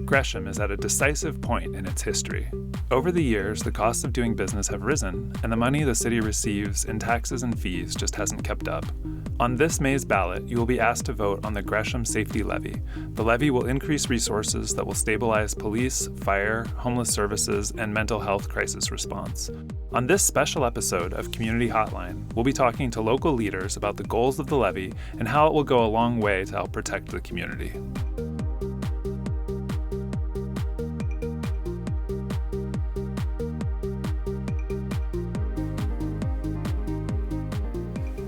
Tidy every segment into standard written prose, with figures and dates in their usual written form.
Gresham is at a decisive point in its history. Over the years, the costs of doing business have risen, and the money the city receives in taxes and fees just hasn't kept up. On this May's ballot, you will be asked to vote on the Gresham Safety Levy. The levy will increase resources that will stabilize police, fire, homeless services, and mental health crisis response. On this special episode of Community Hotline, we'll be talking to local leaders about the goals of the levy and how it will go a long way to help protect the community.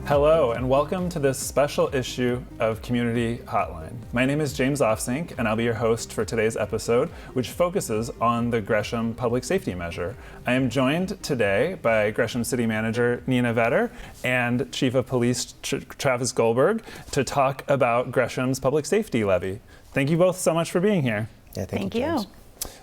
Hello, and welcome to this special issue of Community Hotline. My name is James Offsink, and I'll be your host for today's episode, which focuses on the Gresham Public Safety Measure. I am joined today by Gresham City Manager Nina Vetter and Chief of Police Travis Gullberg to talk about Gresham's Public Safety Levy. Thank you both so much for being here. Yeah, thank you, James.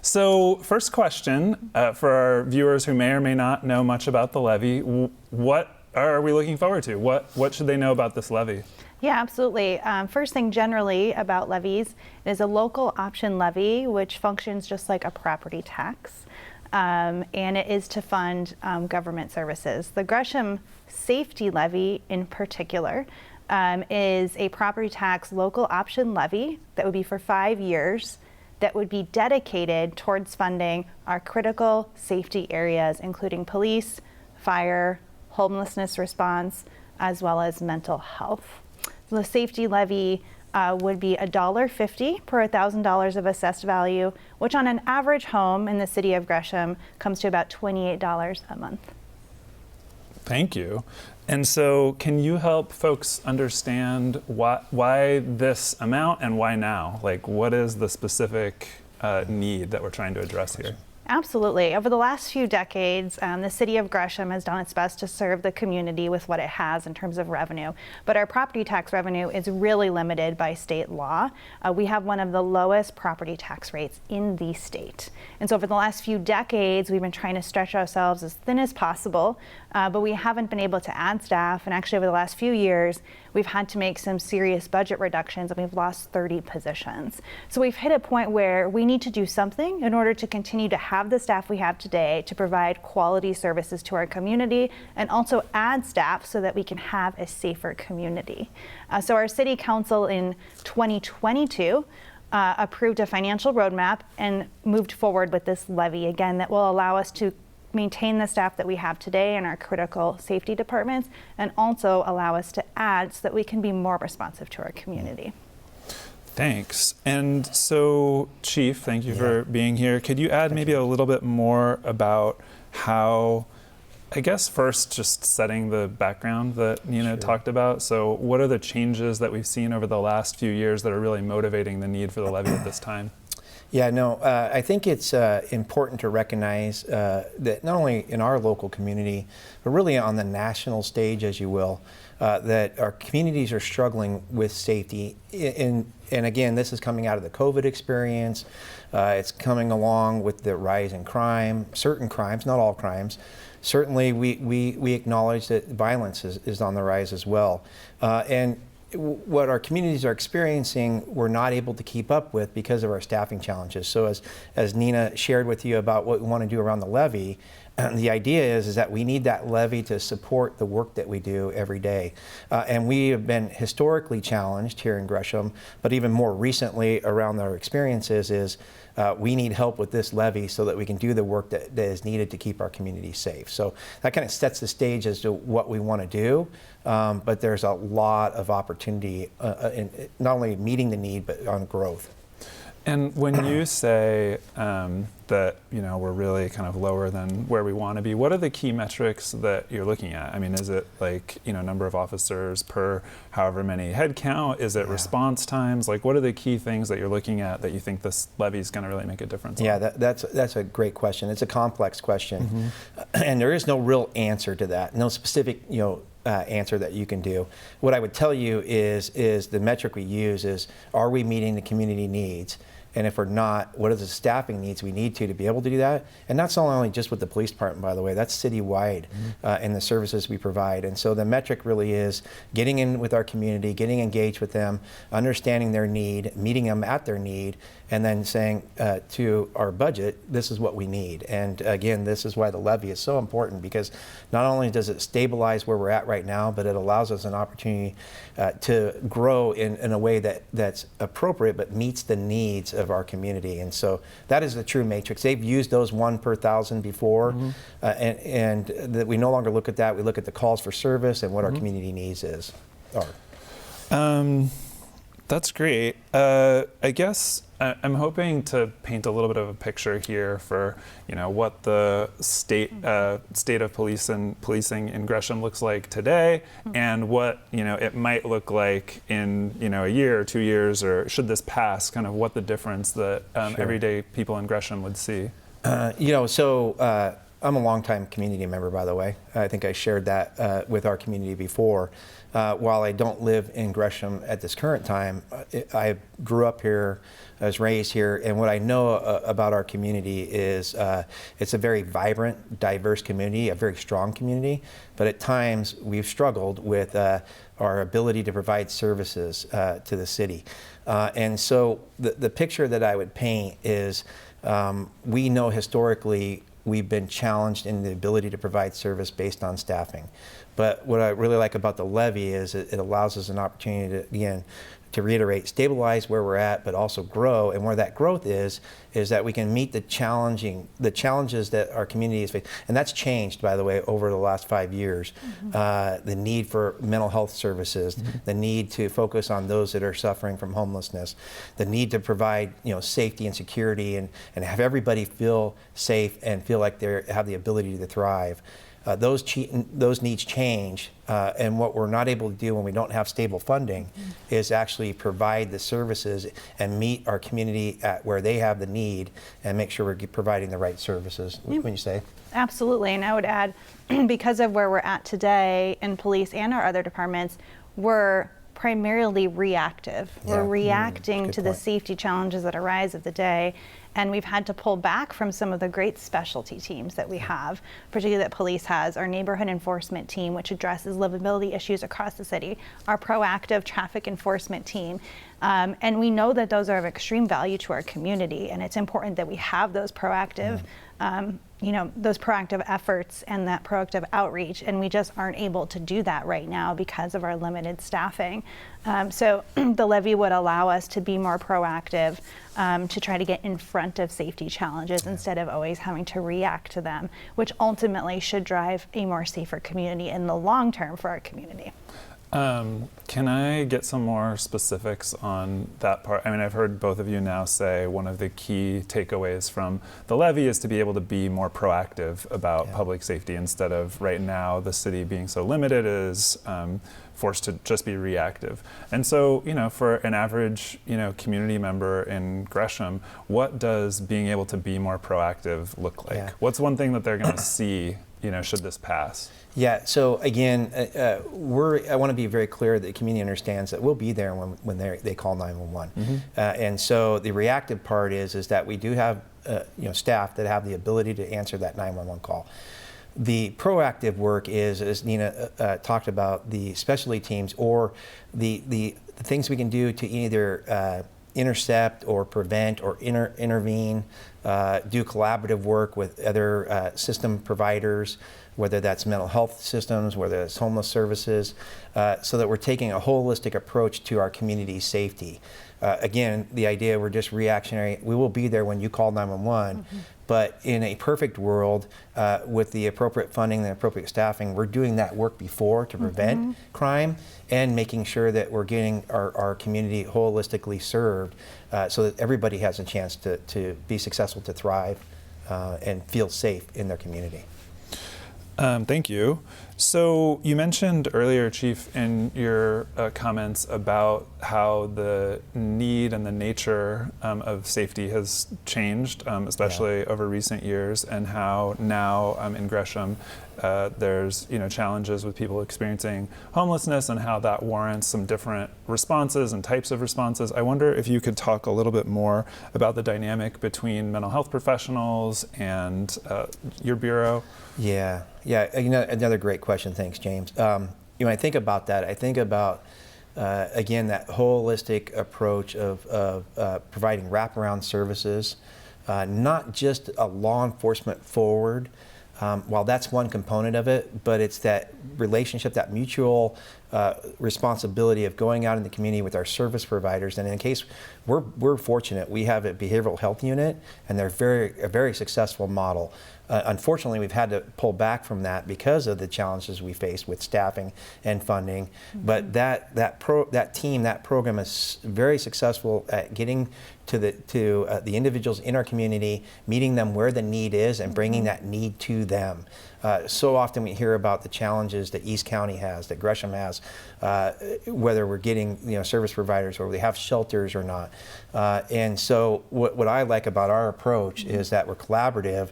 So, first question for our viewers who may or may not know much about the levy, what are we looking forward to? What should they know about this levy? Yeah, absolutely. First thing generally about levies is a local option levy, which functions just like a property tax, and it is to fund government services. The Gresham Safety Levy in particular is a property tax local option levy that would be for 5 years that would be dedicated towards funding our critical safety areas, including police, fire, homelessness response, as well as mental health. So the safety levy would be $1.50 per $1,000 of assessed value, which on an average home in the city of Gresham comes to about $28 a month. Thank you. And so can you help folks understand why this amount and why now? Like, what is the specific need that we're trying to address here? Absolutely. Over the last few decades, the city of Gresham has done its best to serve the community with what it has in terms of revenue. But our property tax revenue is really limited by state law. We have one of the lowest property tax rates in the state. And so over the last few decades, we've been trying to stretch ourselves as thin as possible, but we haven't been able to add staff. And actually over the last few years, we've had to make some serious budget reductions and we've lost 30 positions. So we've hit a point where we need to do something in order to continue to have the staff we have today to provide quality services to our community and also add staff so that we can have a safer community. So our city council in 2022 approved a financial roadmap and moved forward with this levy again that will allow us to maintain the staff that we have today in our critical safety departments and also allow us to add so that we can be more responsive to our community. Thanks. And so, Chief, thank you for being here. Could you add maybe a little bit more about how, I guess first just setting the background that Nina talked about. So what are the changes that we've seen over the last few years that are really motivating the need for the levy at this time? Yeah, no, I think it's important to recognize that not only in our local community, but really on the national stage, as you will, that our communities are struggling with safety. And again, this is coming out of the COVID experience. It's coming along with the rise in crime, certain crimes, not all crimes. Certainly, we acknowledge that violence is on the rise as well. And what our communities are experiencing, we're not able to keep up with because of our staffing challenges. So as Nina shared with you about what we want to do around the levy, the idea is that we need that levy to support the work that we do every day. And we have been historically challenged here in Gresham, but even more recently around our experiences is we need help with this levy so that we can do the work that is needed to keep our community safe. So that kind of sets the stage as to what we want to do, but there's a lot of opportunity in not only meeting the need, but on growth. And when you say that we're really kind of lower than where we want to be, what are the key metrics that you're looking at? I mean, is it like number of officers per however many head count? Is it response times? Like, what are the key things that you're looking at that you think this levy is going to really make a difference? Yeah, that's a great question. It's a complex question, and there is no real answer to that. No specific answer that you can do. What I would tell you is the metric we use is, are we meeting the community needs? And if we're not, what are the staffing needs we need to be able to do that? And that's not only just with the police department, by the way, that's citywide in the services we provide. And so the metric really is getting in with our community, getting engaged with them, understanding their need, meeting them at their need, and then saying to our budget, this is what we need. And again, this is why the levy is so important, because not only does it stabilize where we're at right now, but it allows us an opportunity to grow in a way that's appropriate but meets the needs of our community. And so that is the true matrix. They've used those 1 per 1,000 before, and that we no longer look at that. We look at the calls for service and what our community needs are. That's great. I guess I'm hoping to paint a little bit of a picture here for what the state of policing in Gresham looks like today, and what it might look like in a year or 2 years, or should this pass, kind of what the difference that everyday people in Gresham would see. I'm a longtime community member, by the way. I think I shared that with our community before. While I don't live in Gresham at this current time, I grew up here, I was raised here, and what I know about our community is it's a very vibrant, diverse community, a very strong community, but at times we've struggled with our ability to provide services to the city. And so the picture that I would paint is we know historically we've been challenged in the ability to provide service based on staffing. But what I really like about the levy is it allows us an opportunity to, again, to reiterate, stabilize where we're at, but also grow. And where that growth is that we can meet the challenges that our community is facing. And that's changed, by the way, over the last 5 years. The need for mental health services, the need to focus on those that are suffering from homelessness, the need to provide safety and security and have everybody feel safe and feel like they have the ability to thrive. Those needs change, and what we're not able to do when we don't have stable funding is actually provide the services and meet our community at where they have the need and make sure we're providing the right services. What would you say? Absolutely, and I would add, because of where we're at today in police and our other departments, we're primarily reactive. We're reacting to the safety challenges that arise of the day. And we've had to pull back from some of the great specialty teams that we have, particularly that police has, our neighborhood enforcement team, which addresses livability issues across the city, our proactive traffic enforcement team. And we know that those are of extreme value to our community, and it's important that we have those proactive those proactive efforts and that proactive outreach, and we just aren't able to do that right now because of our limited staffing. So the levy would allow us to be more proactive, to try to get in front of safety challenges instead of always having to react to them, which ultimately should drive a more safer community in the long term for our community. Can I get some more specifics on that part? I mean, I've heard both of you now say one of the key takeaways from the levy is to be able to be more proactive about public safety instead of right now the city being so limited is forced to just be reactive. And so, for an average, community member in Gresham, what does being able to be more proactive look like? What's one thing that they're going to see, should this pass? Yeah, so again, I want to be very clear that the community understands that we'll be there when they call 911. And so the reactive part is that we do have staff that have the ability to answer that 911 call. The proactive work is, as Nina talked about, the specialty teams or the things we can do to either intercept or prevent or intervene, do collaborative work with other system providers, whether that's mental health systems, whether it's homeless services, so that we're taking a holistic approach to our community safety. Again, the idea we're just reactionary. We will be there when you call 911, but in a perfect world, with the appropriate funding and the appropriate staffing, we're doing that work before to prevent crime and making sure that we're getting our community holistically served so that everybody has a chance to be successful, to thrive, and feel safe in their community. Thank you. So you mentioned earlier, Chief, in your comments about how the need and the nature of safety has changed, especially over recent years, and how now in Gresham there's challenges with people experiencing homelessness and how that warrants some different responses and types of responses. I wonder if you could talk a little bit more about the dynamic between mental health professionals and your bureau. Yeah, another great question. Thanks, James. When I think about that, I think about again, that holistic approach of providing wraparound services, not just a law enforcement forward, while that's one component of it, but it's that relationship, that mutual responsibility of going out in the community with our service providers. And in case we're fortunate, we have a behavioral health unit, and they're a very successful model. Unfortunately, we've had to pull back from that because of the challenges we face with staffing and funding. But that program is very successful at getting to the individuals in our community, meeting them where the need is, and bringing that need to them. So often we hear about the challenges that East County has, that Gresham has, whether we're getting service providers or they have shelters or not. And so what I like about our approach is that we're collaborative,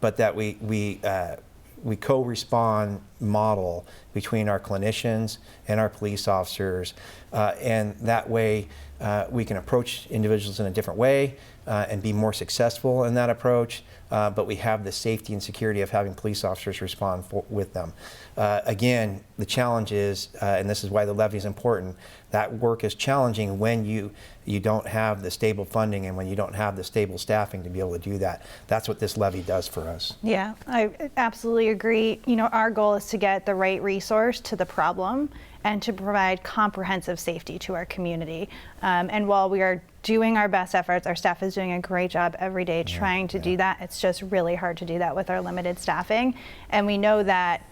but that we co-respond model between our clinicians and our police officers, and that way we can approach individuals in a different way and be more successful in that approach, but we have the safety and security of having police officers respond with them. Again, the challenge is, and this is why the levy is important, that work is challenging when you don't have the stable funding and when you don't have the stable staffing to be able to do that. That's what this levy does for us. Yeah, I absolutely agree. Our goal is to get the right resource to the problem and to provide comprehensive safety to our community. And while we are doing our best efforts, our staff is doing a great job every day trying to do that. It's just really hard to do that with our limited staffing. And we know that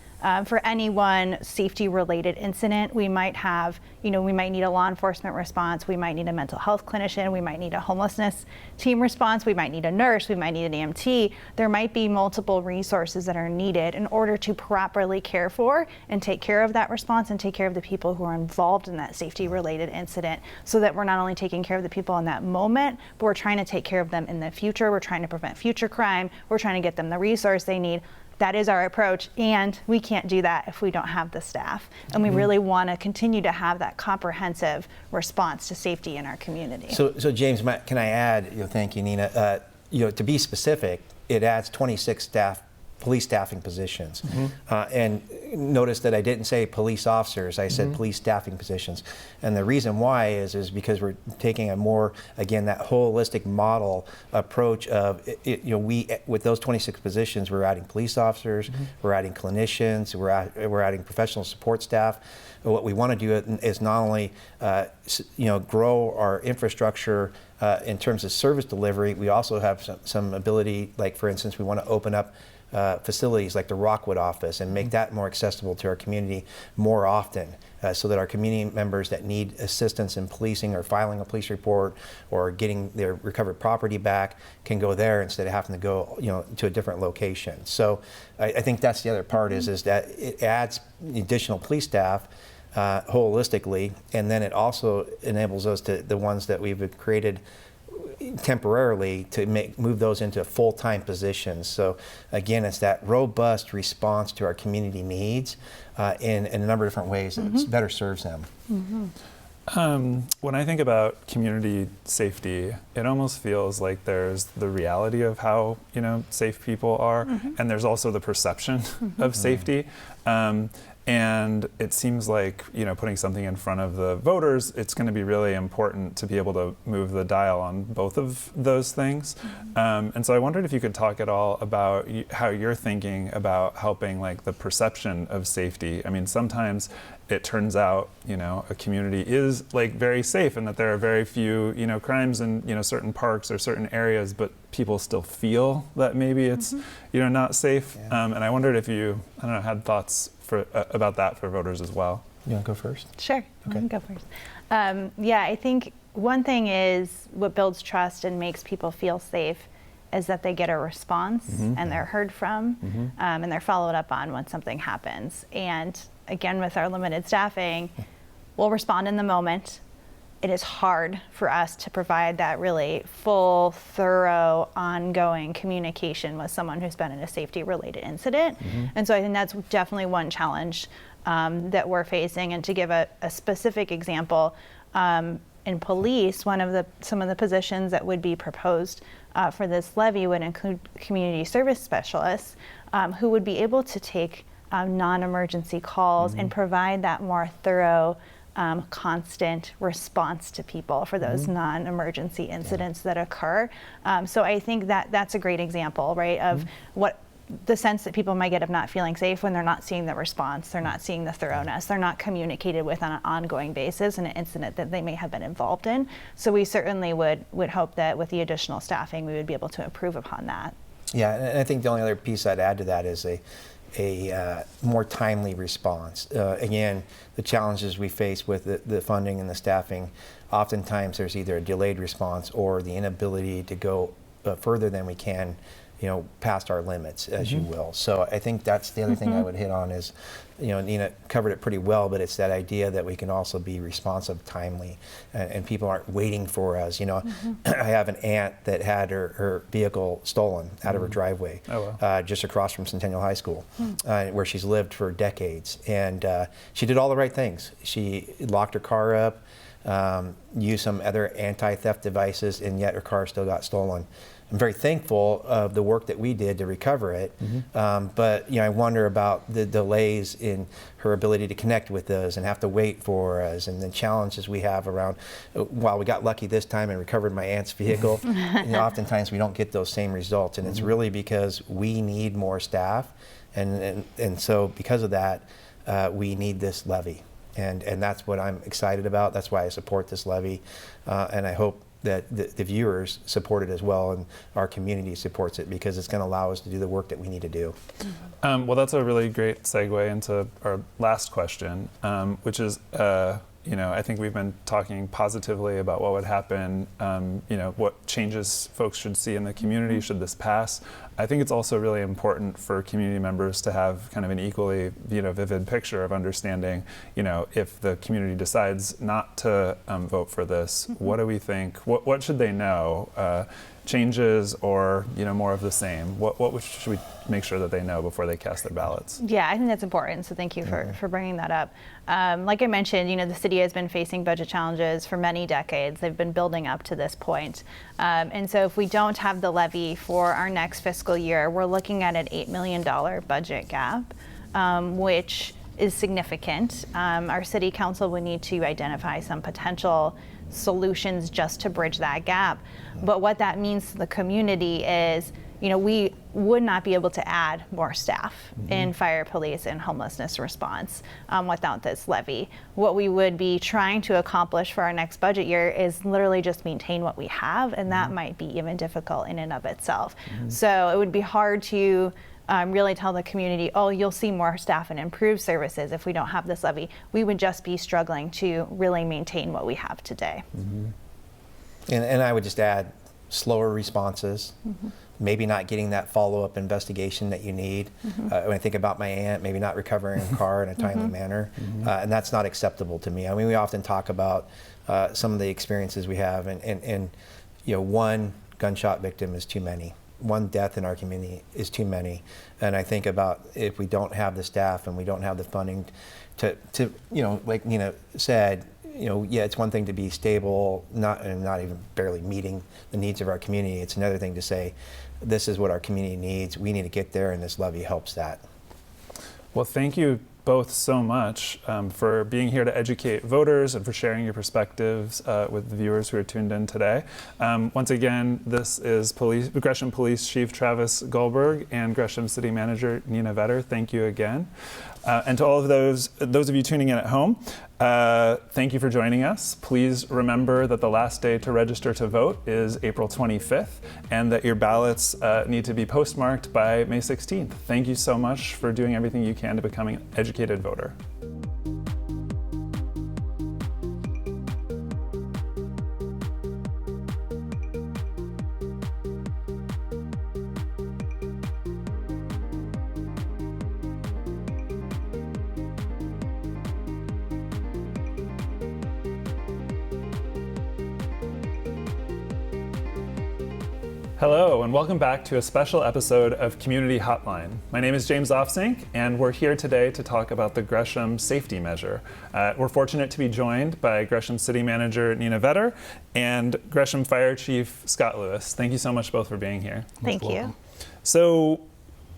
for any one safety-related incident, we might have, we might need a law enforcement response, we might need a mental health clinician, we might need a homelessness team response, we might need a nurse, we might need an EMT. There might be multiple resources that are needed in order to properly care for and take care of that response and take care of the people who are involved in that safety-related incident, so that we're not only taking care of the people in that moment, but we're trying to take care of them in the future. We're trying to prevent future crime. We're trying to get them the resource they need. That is our approach, and we can't do that if we don't have the staff. And we really want to continue to have that comprehensive response to safety in our community. So James, can I add, thank you, Nina, to be specific, it adds 26 police staffing positions. And notice that I didn't say police officers, I said police staffing positions. And the reason why is because we're taking a more, again, that holistic model approach of, with those 26 positions, we're adding police officers, we're adding clinicians, we're adding professional support staff. What we want to do is not only, grow our infrastructure in terms of service delivery, we also have some ability, like for instance, we want to open up facilities like the Rockwood office and make that more accessible to our community more often, so that our community members that need assistance in policing or filing a police report or getting their recovered property back can go there instead of having to go to a different location. So I think that's the other part is that it adds additional police staff holistically, and then it also enables us to, the ones that we've created temporarily, to move those into full-time positions. So again, it's that robust response to our community needs in a number of different ways that better serves them. When I think about community safety, it almost feels like there's the reality of how safe people are, and there's also the perception of safety. And it seems like, putting something in front of the voters, it's going to be really important to be able to move the dial on both of those things. And so I wondered if you could talk at all about how you're thinking about helping the perception of safety. I mean, sometimes it turns out, a community is very safe and that there are very few, crimes in, certain parks or certain areas, but people still feel that maybe it's, not safe. And I wondered if you, had thoughts about that for voters as well. You want to go first? Sure, I can go first. I think one thing is what builds trust and makes people feel safe is that they get a response and they're heard from and they're followed up on when something happens. And again, with our limited staffing, we'll respond in the moment. It is hard for us to provide that really full, thorough, ongoing communication with someone who's been in a safety-related incident. And so I think that's definitely one challenge that we're facing. And to give a specific example, in police, some of the positions that would be proposed for this levy would include community service specialists who would be able to take non-emergency calls and provide that more thorough constant response to people for those non-emergency incidents that occur. So I think that that's a great example, right, of what the sense that people might get of not feeling safe when they're not seeing the response, they're not seeing the thoroughness, they're not communicated with on an ongoing basis in an incident that they may have been involved in. So we certainly would hope that with the additional staffing, we would be able to improve upon that. Yeah, and I think the only other piece I'd add to that is a more timely response. Again, the challenges we face with the funding and the staffing, oftentimes there's either a delayed response or the inability to go further than we can, past our limits, as you will. So I think that's the other thing I would hit on is, Nina covered it pretty well, but it's that idea that we can also be responsive, timely, and people aren't waiting for us. I have an aunt that had her vehicle stolen out of her driveway, just across from Centennial High School, where she's lived for decades. And she did all the right things. She locked her car up, used some other anti-theft devices, and yet her car still got stolen. I'm very thankful of the work that we did to recover it, but I wonder about the delays in her ability to connect with us and have to wait for us, and the challenges we have around. While we got lucky this time and recovered my aunt's vehicle, oftentimes we don't get those same results, and it's really because we need more staff, and so because of that, we need this levy, and that's what I'm excited about. That's why I support this levy, and I hope that the viewers support it as well, and our community supports it, because it's going to allow us to do the work that we need to do. Well, that's a really great segue into our last question, which is, I think we've been talking positively about what would happen, what changes folks should see in the community should this pass. I think it's also really important for community members to have kind of an equally, vivid picture of understanding, if the community decides not to vote for this, what do we think? What should they know? Changes or more of the same? What should we make sure that they know before they cast their ballots? Yeah, I think that's important. So thank you for bringing that up. Like I mentioned, the city has been facing budget challenges for many decades. They've been building up to this point. And so if we don't have the levy for our next fiscal year, we're looking at an $8 million budget gap, which is significant. Our city council would need to identify some potential solutions just to bridge that gap. But what that means to the community is, we would not be able to add more staff in fire, police, and homelessness response without this levy. What we would be trying to accomplish for our next budget year is literally just maintain what we have, and that might be even difficult in and of itself. So it would be hard to really tell the community, oh, you'll see more staff and improved services if we don't have this levy. We would just be struggling to really maintain what we have today. And I would just add slower responses, maybe not getting that follow-up investigation that you need. When I think about my aunt, maybe not recovering her car in a timely manner, and that's not acceptable to me. I mean, we often talk about some of the experiences we have, and one gunshot victim is too many. One death in our community is too many, and I think about if we don't have the staff and we don't have the funding to like Nina said, it's one thing to be stable, not even barely meeting the needs of our community. It's another thing to say, this is what our community needs. We need to get there, and this levy helps that. Well, thank you both so much for being here to educate voters and for sharing your perspectives with the viewers who are tuned in today. Once again, this is Gresham Police Chief Travis Gullberg and Gresham City Manager Nina Vetter. Thank you again. And to all of those of you tuning in at home, thank you for joining us. Please remember that the last day to register to vote is April 25th, and that your ballots need to be postmarked by May 16th. Thank you so much for doing everything you can to become an educated voter. Hello, and welcome back to a special episode of Community Hotline. My name is James Offsink, and we're here today to talk about the Gresham Safety Measure. We're fortunate to be joined by Gresham City Manager Nina Vetter and Gresham Fire Chief Scott Lewis. Thank you so much both for being here. Thank you. So,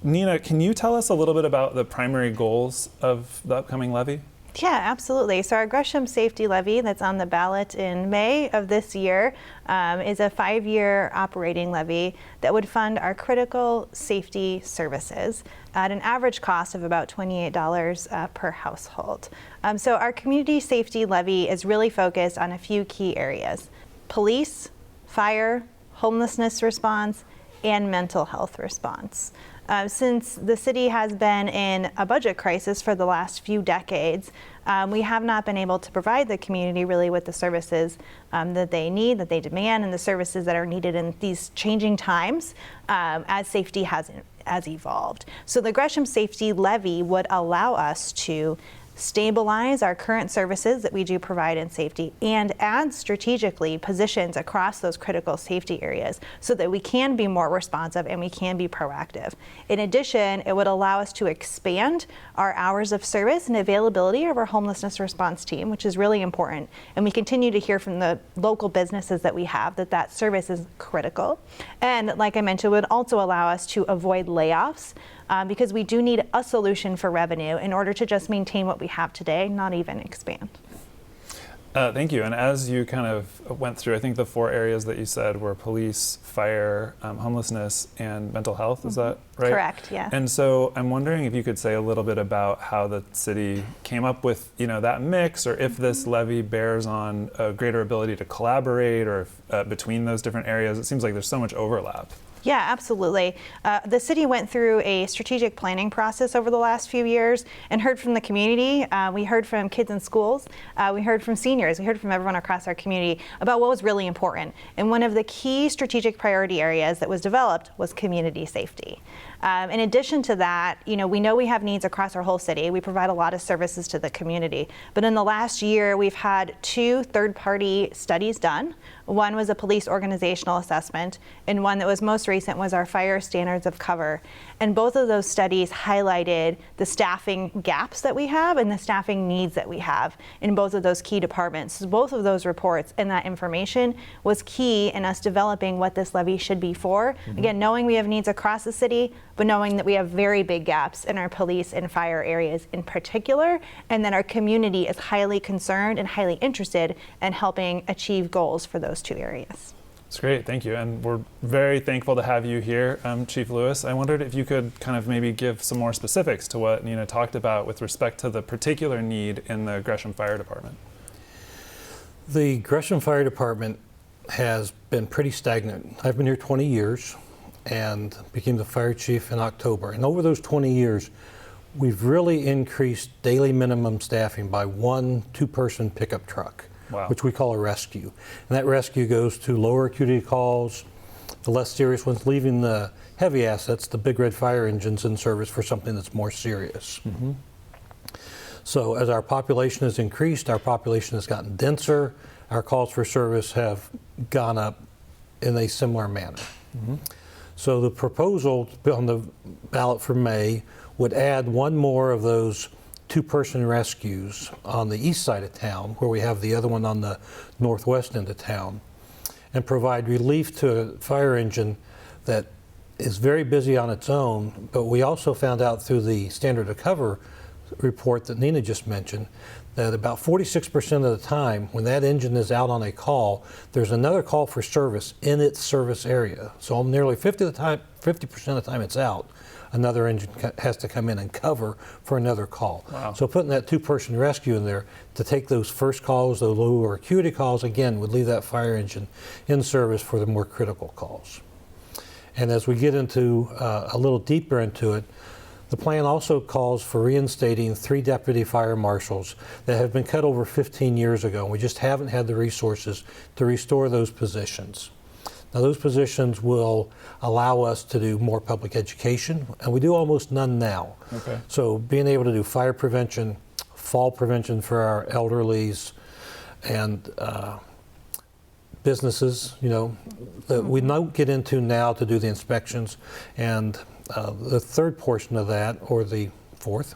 Nina, can you tell us a little bit about the primary goals of the upcoming levy? Yeah, absolutely. So our Gresham Safety Levy that's on the ballot in May of this year is a 5-year operating levy that would fund our critical safety services at an average cost of about $28 per household. So our community safety levy is really focused on a few key areas: police, fire, homelessness response, and mental health response. Since the city has been in a budget crisis for the last few decades, we have not been able to provide the community really with the services that they need, that they demand, and the services that are needed in these changing times as safety has evolved. So the Gresham Safety Levy would allow us to stabilize our current services that we do provide in safety and add strategically positions across those critical safety areas so that we can be more responsive and we can be proactive. In addition, it would allow us to expand our hours of service and availability of our homelessness response team, which is really important. And we continue to hear from the local businesses that we have that service is critical. And like I mentioned, it would also allow us to avoid layoffs because we do need a solution for revenue in order to just maintain what we have today, not even expand. Thank you. And as you kind of went through, I think the 4 areas that you said were police, fire, homelessness, and mental health. Is that right? Correct, yeah. And so I'm wondering if you could say a little bit about how the city came up with, that mix, or if this levy bears on a greater ability to collaborate, or if, between those different areas. It seems like there's so much overlap. Yeah, absolutely. The city went through a strategic planning process over the last few years and heard from the community. We heard from kids in schools. We heard from seniors. We heard from everyone across our community about what was really important. And one of the key strategic priority areas that was developed was community safety. In addition to that, we know we have needs across our whole city. We provide a lot of services to the community. But in the last year, we've had 2 third-party studies done. One was a police organizational assessment, and one that was most recent was our fire standards of cover. And both of those studies highlighted the staffing gaps that we have and the staffing needs that we have in both of those key departments. So both of those reports and that information was key in us developing what this levy should be for. Again, knowing we have needs across the city, but knowing that we have very big gaps in our police and fire areas in particular, and that our community is highly concerned and highly interested in helping achieve goals for those 2 areas. That's great, thank you. And we're very thankful to have you here, Chief Lewis. I wondered if you could kind of maybe give some more specifics to what Nina talked about with respect to the particular need in the Gresham Fire Department. The Gresham Fire Department has been pretty stagnant. I've been here 20 years and became the fire chief in October. And over those 20 years, we've really increased daily minimum staffing by 1 2-person pickup truck. Wow. Which we call a rescue. And that rescue goes to lower acuity calls, the less serious ones, leaving the heavy assets, the big red fire engines, in service for something that's more serious. So as our population has increased, our population has gotten denser, our calls for service have gone up in a similar manner. So the proposal on the ballot for May would add 1 more of those 2-person rescues on the east side of town, where we have the other one on the northwest end of town, and provide relief to a fire engine that is very busy on its own. But we also found out through the standard of cover report that Nina just mentioned that about 46% of the time when that engine is out on a call, there's another call for service in its service area. So nearly 50% of the time it's out, another engine has to come in and cover for another call. Wow. So putting that 2-person rescue in there to take those first calls, those lower acuity calls, again, would leave that fire engine in service for the more critical calls. And as we get into a little deeper into it, the plan also calls for reinstating 3 deputy fire marshals that have been cut over 15 years ago. We just haven't had the resources to restore those positions. Now, those positions will allow us to do more public education, and we do almost none now. Okay. So being able to do fire prevention, fall prevention for our elderlies, and businesses, that we don't get into now to do the inspections. And the third portion of that, or the fourth,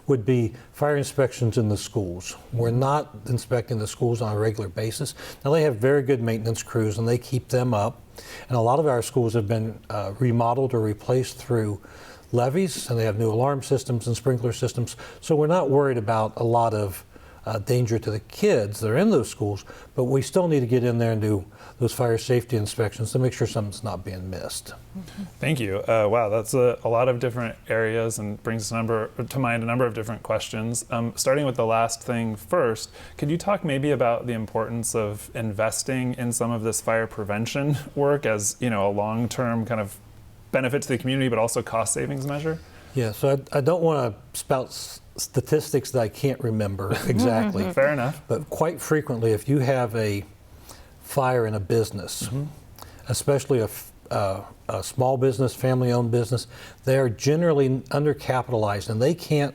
would be fire inspections in the schools. We're not inspecting the schools on a regular basis. Now, they have very good maintenance crews and they keep them up. And a lot of our schools have been remodeled or replaced through levies, and they have new alarm systems and sprinkler systems. So we're not worried about a lot of danger to the kids that are in those schools, but we still need to get in there and do those fire safety inspections to make sure something's not being missed. Thank you. Wow, that's a lot of different areas and brings to mind a number of different questions. Starting with the last thing first, could you talk maybe about the importance of investing in some of this fire prevention work as, a long-term kind of benefit to the community, but also cost savings measure? Yeah, so I don't want to spout statistics that I can't remember exactly. Fair enough. But quite frequently, if you have a fire in a business, especially a small business, family-owned business, they are generally undercapitalized, and they can't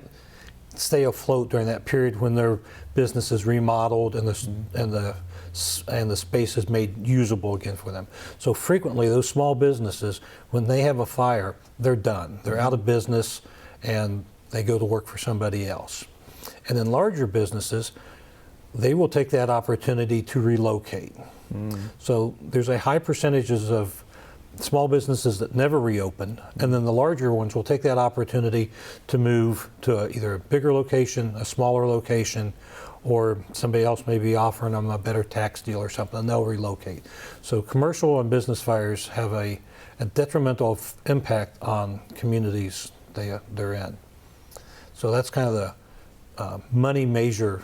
stay afloat during that period when their business is remodeled and the space is made usable again for them. So frequently, those small businesses, when they have a fire, they're done. They're out of business, and they go to work for somebody else. And then larger businesses, they will take that opportunity to relocate. So there's a high percentages of small businesses that never reopen, and then the larger ones will take that opportunity to move to either a bigger location, a smaller location, or somebody else may be offering them a better tax deal or something, and they'll relocate. So commercial and business fires have a detrimental impact on communities they're in. So that's kind of the money measure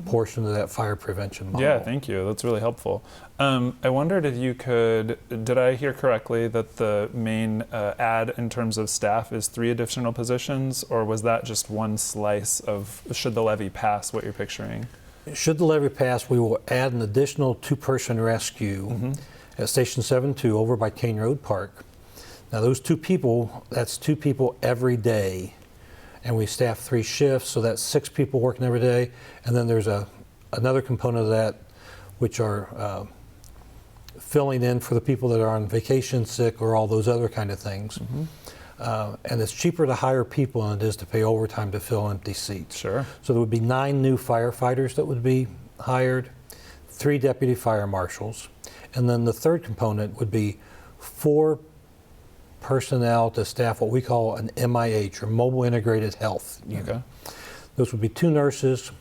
portion of that fire prevention model. Yeah, thank you. That's really helpful. I wondered if you did I hear correctly that the main ad in terms of staff is 3 additional positions, or was that just one slice of, should the levy pass, what you're picturing? Should the levy pass, we will add an additional 2-person rescue at Station 7-2 over by Kane Road Park. Now those 2 people, that's 2 people every day. And we staff 3 shifts, so that's 6 people working every day. And then there's another component of that, which are filling in for the people that are on vacation, sick, or all those other kind of things. And it's cheaper to hire people than it is to pay overtime to fill empty seats. Sure. So there would be 9 new firefighters that would be hired, 3 deputy fire marshals, and then the third component would be 4 personnel to staff what we call an MIH, or Mobile Integrated Health Unit. Okay. Those would be 2 nurses,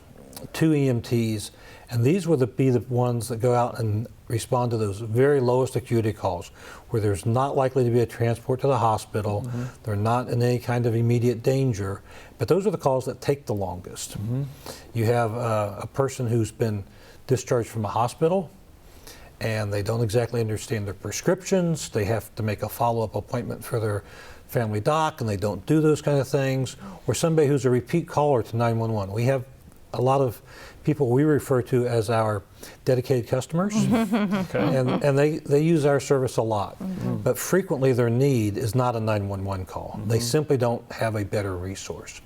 2 EMTs, and these would be the ones that go out and respond to those very lowest acuity calls where there's not likely to be a transport to the hospital, they're not in any kind of immediate danger, but those are the calls that take the longest. You have a person who's been discharged from a hospital, and they don't exactly understand their prescriptions. They have to make a follow-up appointment for their family doc, and they don't do those kind of things. Or somebody who's a repeat caller to 911. We have a lot of people we refer to as our dedicated customers, and they use our service a lot. But frequently their need is not a 911 call. They simply don't have a better resource.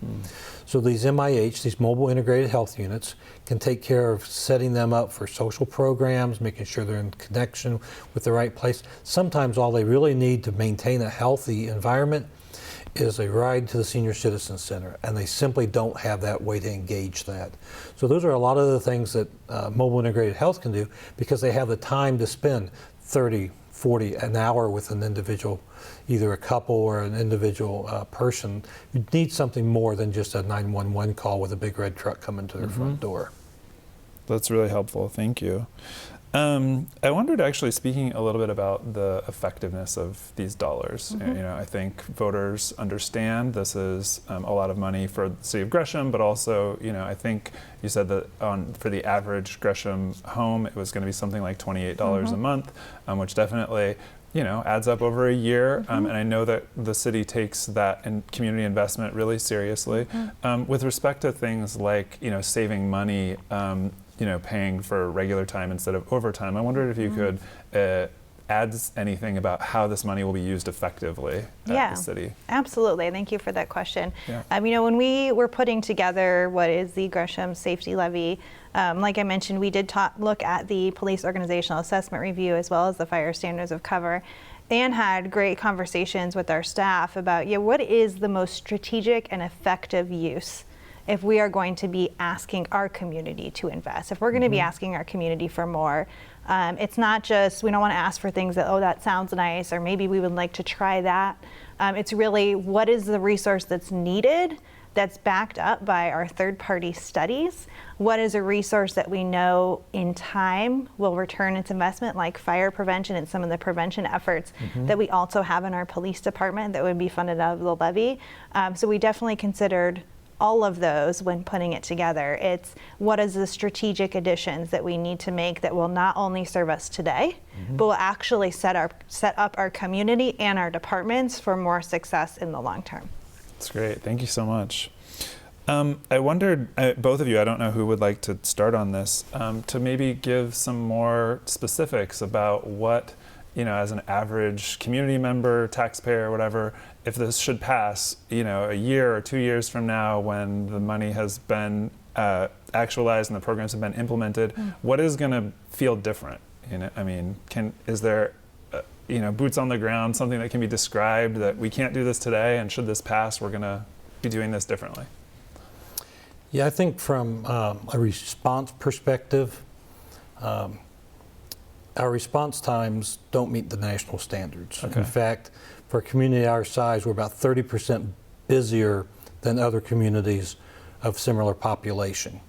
So these MIH, these Mobile Integrated Health Units, can take care of setting them up for social programs, making sure they're in connection with the right place. Sometimes all they really need to maintain a healthy environment is a ride to the Senior Citizen Center, and they simply don't have that way to engage that. So those are a lot of the things that Mobile Integrated Health can do, because they have the time to spend 30, 40, an hour with an individual, either a couple or an individual person. You need something more than just a 911 call with a big red truck coming to their front door. That's really helpful. Thank you. I wondered, actually, speaking a little bit about the effectiveness of these dollars. I think voters understand this is a lot of money for the city of Gresham, but also, I think you said that for the average Gresham home, it was going to be something like $28 a month, which definitely adds up over a year. And I know that the city takes that community investment really seriously. With respect to things like, saving money, paying for regular time instead of overtime, I wondered if you could add anything about how this money will be used effectively at the city. Absolutely. Thank you for that question. Yeah. When we were putting together what is the Gresham Safety Levy, like I mentioned, we did look at the police organizational assessment review as well as the fire standards of cover, and had great conversations with our staff about what is the most strategic and effective use if we are going to be asking our community to invest, if we're going to be asking our community for more. It's not just, we don't want to ask for things that, oh, that sounds nice, or maybe we would like to try that. It's really, what is the resource that's needed, that's backed up by our third-party studies? What is a resource that we know in time will return its investment, like fire prevention and some of the prevention efforts that we also have in our police department that would be funded out of the levy? So we definitely considered all of those when putting it together. It's what is the strategic additions that we need to make that will not only serve us today, but will actually set up our community and our departments for more success in the long term. That's great. Thank you so much. I wondered, both of you, I don't know who would like to start on this, to maybe give some more specifics about what, as an average community member, taxpayer, whatever, if this should pass, a year or 2 years from now when the money has been actualized and the programs have been implemented, what is going to feel different? Is there, boots on the ground, something that can be described that we can't do this today, and should this pass, we're going to be doing this differently? Yeah, I think from a response perspective, our response times don't meet the national standards. Okay. In fact, for a community our size, we're about 30% busier than other communities of similar population.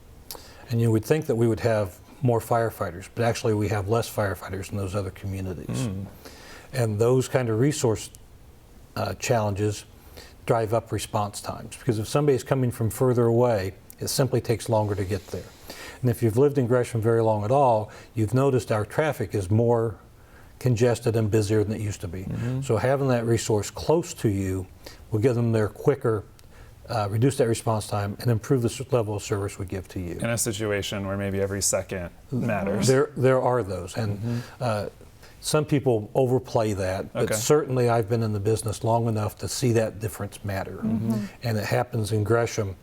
And you would think that we would have more firefighters, but actually we have less firefighters in those other communities. And those kind of resource challenges drive up response times, because if somebody's coming from further away, it simply takes longer to get there. And if you've lived in Gresham very long at all, you've noticed our traffic is more congested and busier than it used to be. So having that resource close to you will get them there quicker, reduce that response time, and improve the level of service we give to you. In a situation where maybe every second matters. There are those, and some people overplay that, but certainly I've been in the business long enough to see that difference matter. And it happens in Gresham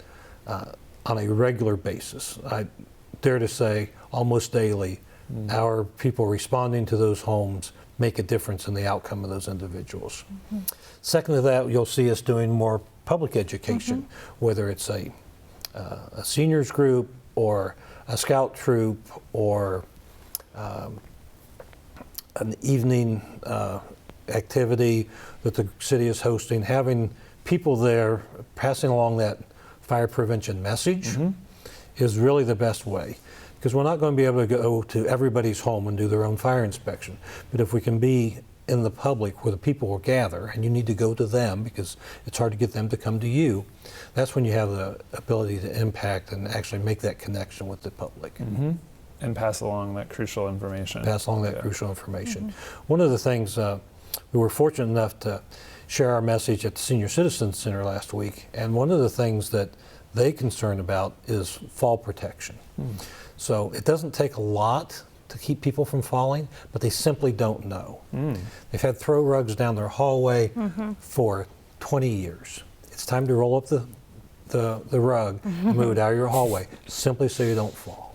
on a regular basis. I dare to say almost daily, our people responding to those homes make a difference in the outcome of those individuals. Second to that, you'll see us doing more public education, whether it's a seniors group or a scout troop or an evening activity that the city is hosting. Having people there passing along that fire prevention message is really the best way, because we're not going to be able to go to everybody's home and do their own fire inspection. But if we can be in the public where the people will gather, and you need to go to them because it's hard to get them to come to you, that's when you have the ability to impact and actually make that connection with the public. And pass along that crucial information. Pass along that crucial information. One of the things, we were fortunate enough to share our message at the Senior Citizens Center last week, and one of the things that they're concerned about is fall protection. So it doesn't take a lot to keep people from falling, but they simply don't know. They've had throw rugs down their hallway for 20 years. It's time to roll up the rug and move it out of your hallway, simply so you don't fall.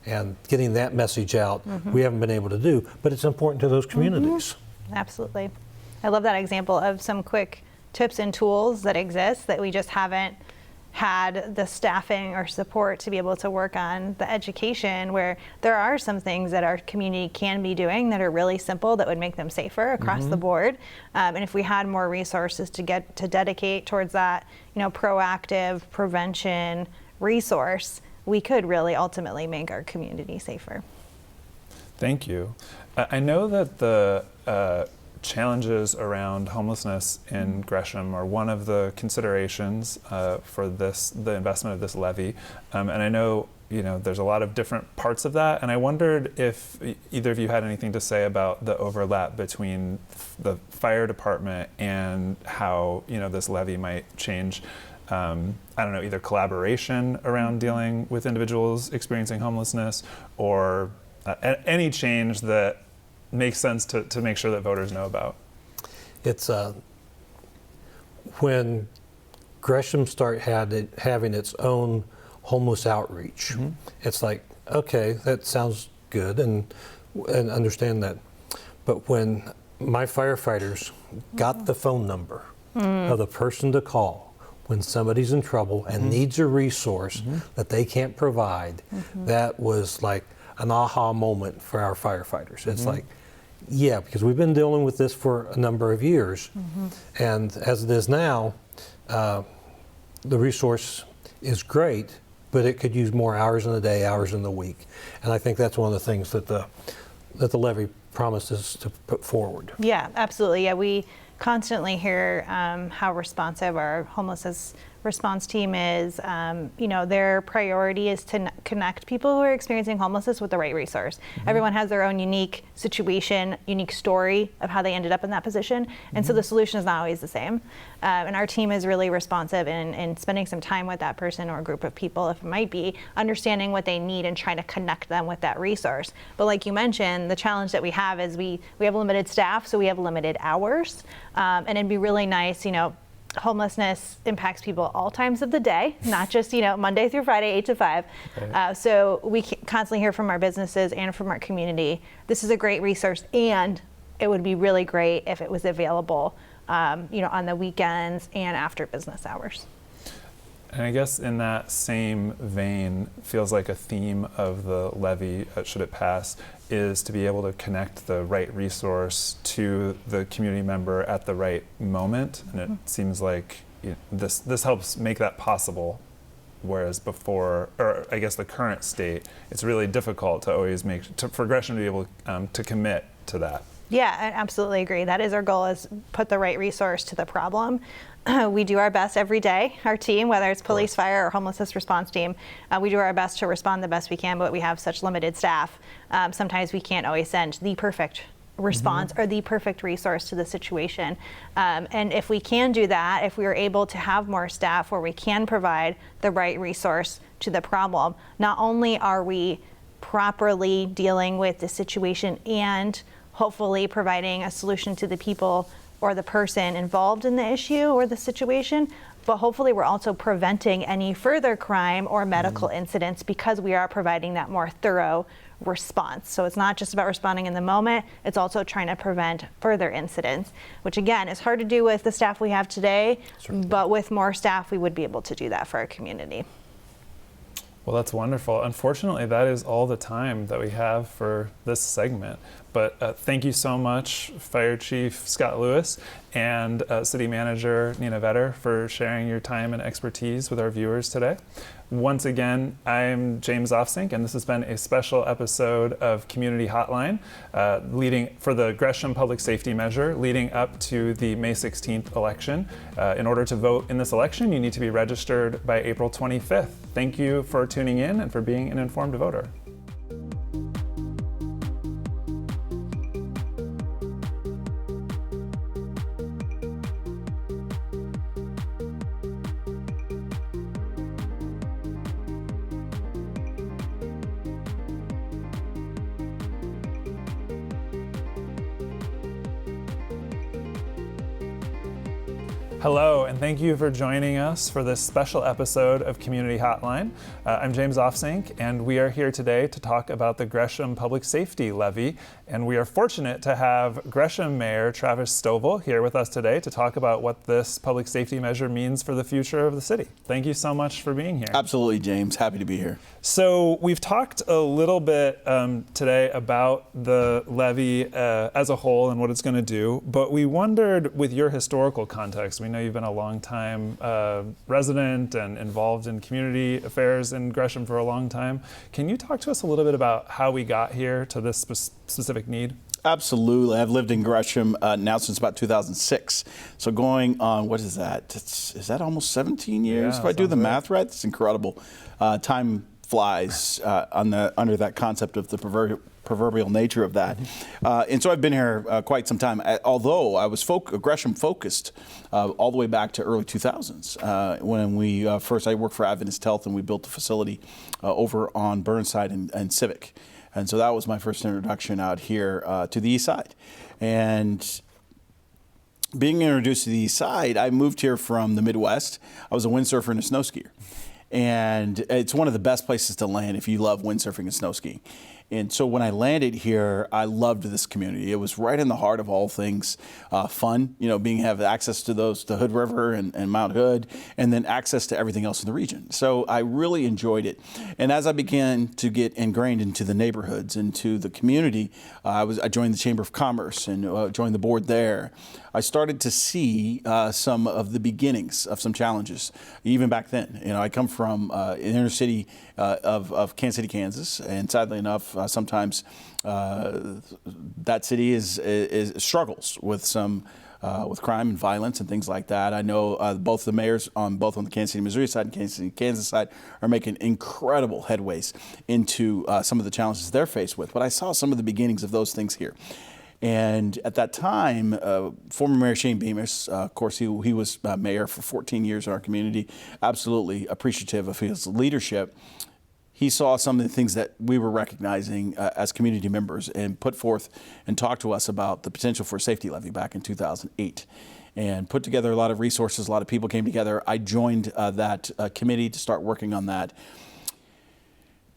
And getting that message out, we haven't been able to do, but it's important to those communities. Absolutely. I love that example of some quick tips and tools that exist that we just haven't had the staffing or support to be able to work on the education, where there are some things that our community can be doing that are really simple that would make them safer across the board. And if we had more resources to dedicate towards that, proactive prevention resource, we could really ultimately make our community safer. Thank you. I know that the challenges around homelessness in Gresham are one of the considerations for the investment of this levy, and I know there's a lot of different parts of that, and I wondered if either of you had anything to say about the overlap between the fire department and how this levy might change either collaboration around dealing with individuals experiencing homelessness, or any change that makes sense to make sure that voters know about. It's when Gresham started having its own homeless outreach. It's like, okay, that sounds good, and understand that. But when my firefighters got the phone number of the person to call, when somebody's in trouble and needs a resource that they can't provide, that was like an aha moment for our firefighters. It's like, yeah, because we've been dealing with this for a number of years, and as it is now, the resource is great, but it could use more hours in the day, hours in the week, and I think that's one of the things that the levy promises to put forward. Yeah, absolutely. Yeah, we constantly hear how responsive our homelessness response team is. Their priority is to connect people who are experiencing homelessness with the right resource. Everyone has their own unique situation, unique story of how they ended up in that position, and so the solution is not always the same. And our team is really responsive in spending some time with that person or group of people, if it might be, understanding what they need and trying to connect them with that resource. But like you mentioned, the challenge that we have is we have limited staff, so we have limited hours, and it'd be really nice, homelessness impacts people all times of the day, not just Monday through Friday, 8 to 5. Right. So we constantly hear from our businesses and from our community, this is a great resource, and it would be really great if it was available, on the weekends and after business hours. And I guess in that same vein, feels like a theme of the levy, should it pass, is to be able to connect the right resource to the community member at the right moment. And it seems like this helps make that possible. Whereas before, or I guess the current state, it's really difficult to always for Gresham to be able to commit to that. Yeah, I absolutely agree. That is our goal, is put the right resource to the problem. We do our best every day, our team, whether it's police, fire, or homelessness response team, we do our best to respond the best we can, but we have such limited staff. Sometimes we can't always send the perfect response or the perfect resource to the situation. And if we can do that, if we are able to have more staff where we can provide the right resource to the problem, not only are we properly dealing with the situation and hopefully providing a solution to the people or the person involved in the issue or the situation, but hopefully we're also preventing any further crime or medical incidents because we are providing that more thorough response. So it's not just about responding in the moment, it's also trying to prevent further incidents, which again is hard to do with the staff we have today, but with more staff we would be able to do that for our community. Well, that's wonderful. Unfortunately, that is all the time that we have for this segment. But thank you so much, Fire Chief Scott Lewis and City Manager Nina Vetter, for sharing your time and expertise with our viewers today. Once again, I'm James Ofsink, and this has been a special episode of Community Hotline, leading for the Gresham Public Safety Measure leading up to the May 16th election. In order to vote in this election, you need to be registered by April 25th. Thank you for tuning in and for being an informed voter. Hello, and thank you for joining us for this special episode of Community Hotline. I'm James Ofsink, and we are here today to talk about the Gresham Public Safety Levy. And we are fortunate to have Gresham Mayor Travis Stovall here with us today to talk about what this public safety measure means for the future of the city. Thank you so much for being here. Absolutely, James. Happy to be here. So we've talked a little bit today about the levy as a whole and what it's going to do, but we wondered, with your historical context, we know you've been a long time resident and involved in community affairs in Gresham for a long time. Can you talk to us a little bit about how we got here to this specific need? Absolutely. I've lived in Gresham now since about 2006. So going on, what is that? Is that almost 17 years? Yeah, if I do the math right, it's incredible. Time flies under that concept of the proverbial nature of that. And so I've been here quite some time, although I was Gresham focused all the way back to early 2000s when we I worked for Adventist Health, and we built a facility over on Burnside and Civic. And so that was my first introduction out here to the East Side. And being introduced to the East Side, I moved here from the Midwest. I was a windsurfer and a snow skier. And it's one of the best places to land if you love windsurfing and snow skiing. And so when I landed here, I loved this community. It was right in the heart of all things fun, have access to the Hood River and Mount Hood, and then access to everything else in the region. So I really enjoyed it. And as I began to get ingrained into the neighborhoods, into the community, I joined the Chamber of Commerce and joined the board there. I started to see some of the beginnings of some challenges, even back then. I come from an inner city of Kansas City, Kansas, and sadly enough, sometimes that city is struggles with some with crime and violence and things like that. I know both the mayors both on the Kansas City, Missouri side and Kansas City, Kansas side are making incredible headways into some of the challenges they're faced with. But I saw some of the beginnings of those things here. And at that time, former Mayor Shane Bemis, of course, he was mayor for 14 years in our community, absolutely appreciative of his leadership. He saw some of the things that we were recognizing as community members and put forth and talked to us about the potential for a safety levy back in 2008. And put together a lot of resources, a lot of people came together. I joined that committee to start working on that.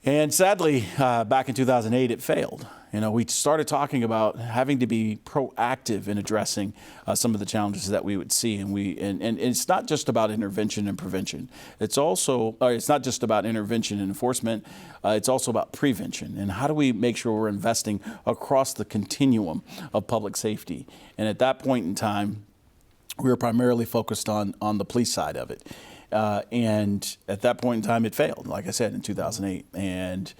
And sadly, back in 2008, it failed. We started talking about having to be proactive in addressing some of the challenges that we would see, and it's not just about intervention and prevention. It's not just about intervention and enforcement. It's also about prevention, and how do we make sure we're investing across the continuum of public safety? And at that point in time, we were primarily focused on the police side of it. And at that point in time, it failed, like I said, in 2008. And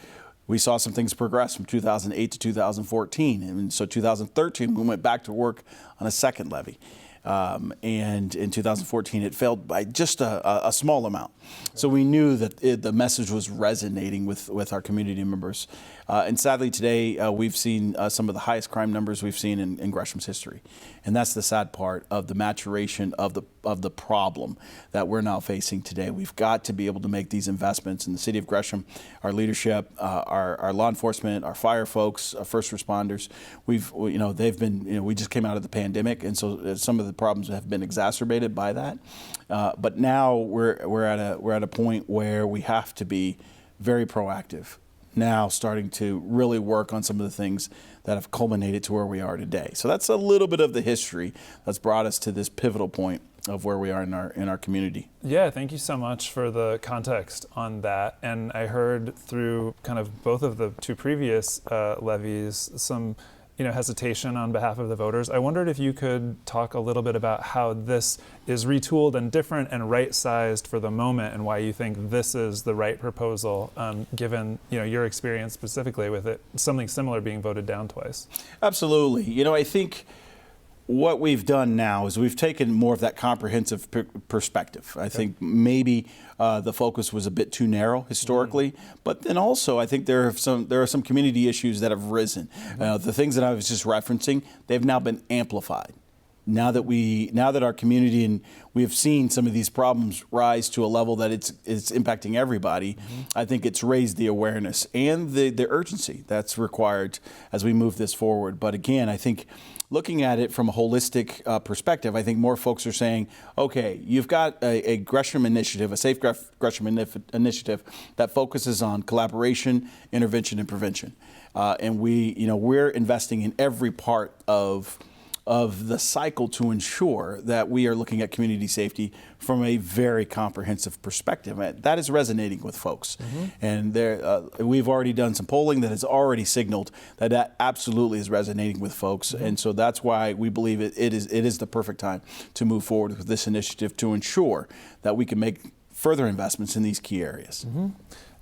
we saw some things progress from 2008 to 2014. And so 2013, we went back to work on a second levy. And in 2014, it failed by just a small amount. So we knew that the message was resonating with our community members. And sadly, today, we've seen some of the highest crime numbers we've seen in Gresham's history. And that's the sad part of the maturation of the problem that we're now facing today. We've got to be able to make these investments in the city of Gresham, our leadership, our law enforcement, our fire folks, our first responders. They've been, we just came out of the pandemic, and so some of the problems have been exacerbated by that. But now we're at a point where we have to be very proactive. Now starting to really work on some of the things that have culminated to where we are today. So that's a little bit of the history that's brought us to this pivotal point of where we are in our community. Yeah, thank you so much for the context on that. And I heard through kind of both of the two previous levies some hesitation on behalf of the voters. I wondered if you could talk a little bit about how this is retooled and different and right-sized for the moment, and why you think this is the right proposal, given your experience specifically with it, something similar being voted down twice. Absolutely. I think what we've done now is we've taken more of that comprehensive perspective. I think maybe the focus was a bit too narrow historically, but then also I think there are some community issues that have risen. The things that I was just referencing, they've now been amplified. Now that our community and we have seen some of these problems rise to a level that it's impacting everybody, I think it's raised the awareness and the urgency that's required as we move this forward. But again, I think looking at it from a holistic perspective, I think more folks are saying, okay, you've got a Gresham initiative, a Safe Gresham initiative that focuses on collaboration, intervention, and prevention. And we're investing in every part of the cycle to ensure that we are looking at community safety from a very comprehensive perspective. That is resonating with folks. And we've already done some polling that has already signaled that absolutely is resonating with folks. And so that's why we believe it is the perfect time to move forward with this initiative to ensure that we can make further investments in these key areas.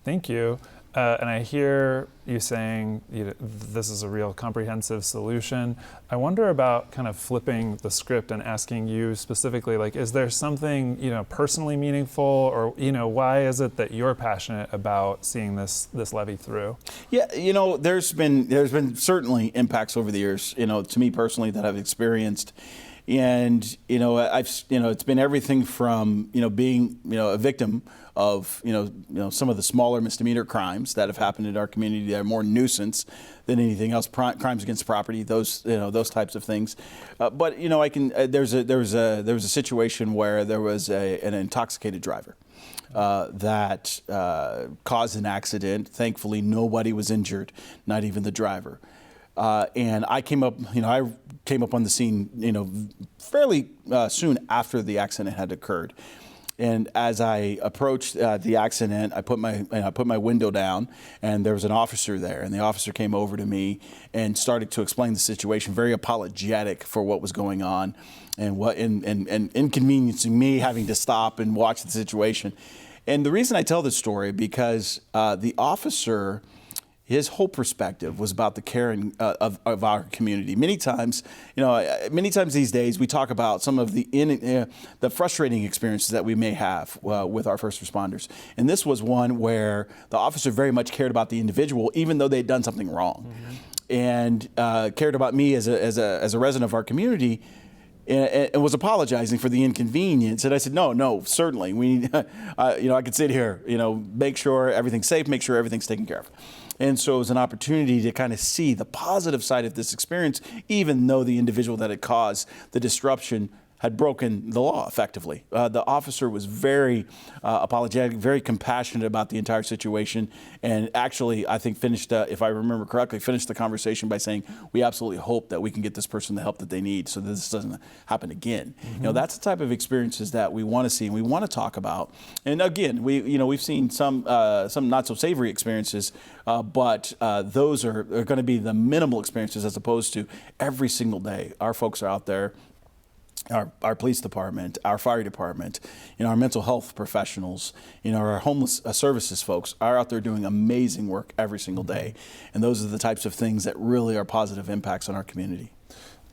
Thank you. And I hear you saying this is a real comprehensive solution. I wonder about kind of flipping the script and asking you specifically, is there something personally meaningful, or why is it that you're passionate about seeing this levy through? Yeah, there's been certainly impacts over the years, to me personally, that I've experienced And it's been everything from being a victim of some of the smaller misdemeanor crimes that have happened in our community that are more nuisance than anything else, crimes against property, those types of things. But there was a situation where there was an intoxicated driver that caused an accident. Thankfully, nobody was injured, not even the driver. And I came up on the scene, fairly soon after the accident had occurred. And as I approached the accident, I put my window down, and there was an officer there. And the officer came over to me and started to explain the situation, very apologetic for what was going on, and inconveniencing me having to stop and watch the situation. And the reason I tell this story because the officer, his whole perspective was about the caring of our community. Many times these days we talk about some of the frustrating experiences that we may have with our first responders. And this was one where the officer very much cared about the individual, even though they'd done something wrong, and cared about me as a resident of our community. And was apologizing for the inconvenience. And I said, no, certainly. We need, I could sit here, make sure everything's safe, make sure everything's taken care of. And so it was an opportunity to kind of see the positive side of this experience, even though the individual that had caused the disruption had broken the law effectively. The officer was very apologetic, very compassionate about the entire situation, and actually, I think finished, if I remember correctly, finished the conversation by saying, we absolutely hope that we can get this person the help that they need so that this doesn't happen again. That's the type of experiences that we want to see and we want to talk about. And again, we've seen some not so savory experiences, but those are going to be the minimal experiences as opposed to every single day. Our folks are out there. Our police department, our fire department, our mental health professionals, our homeless services folks are out there doing amazing work every single day. And those are the types of things that really are positive impacts on our community.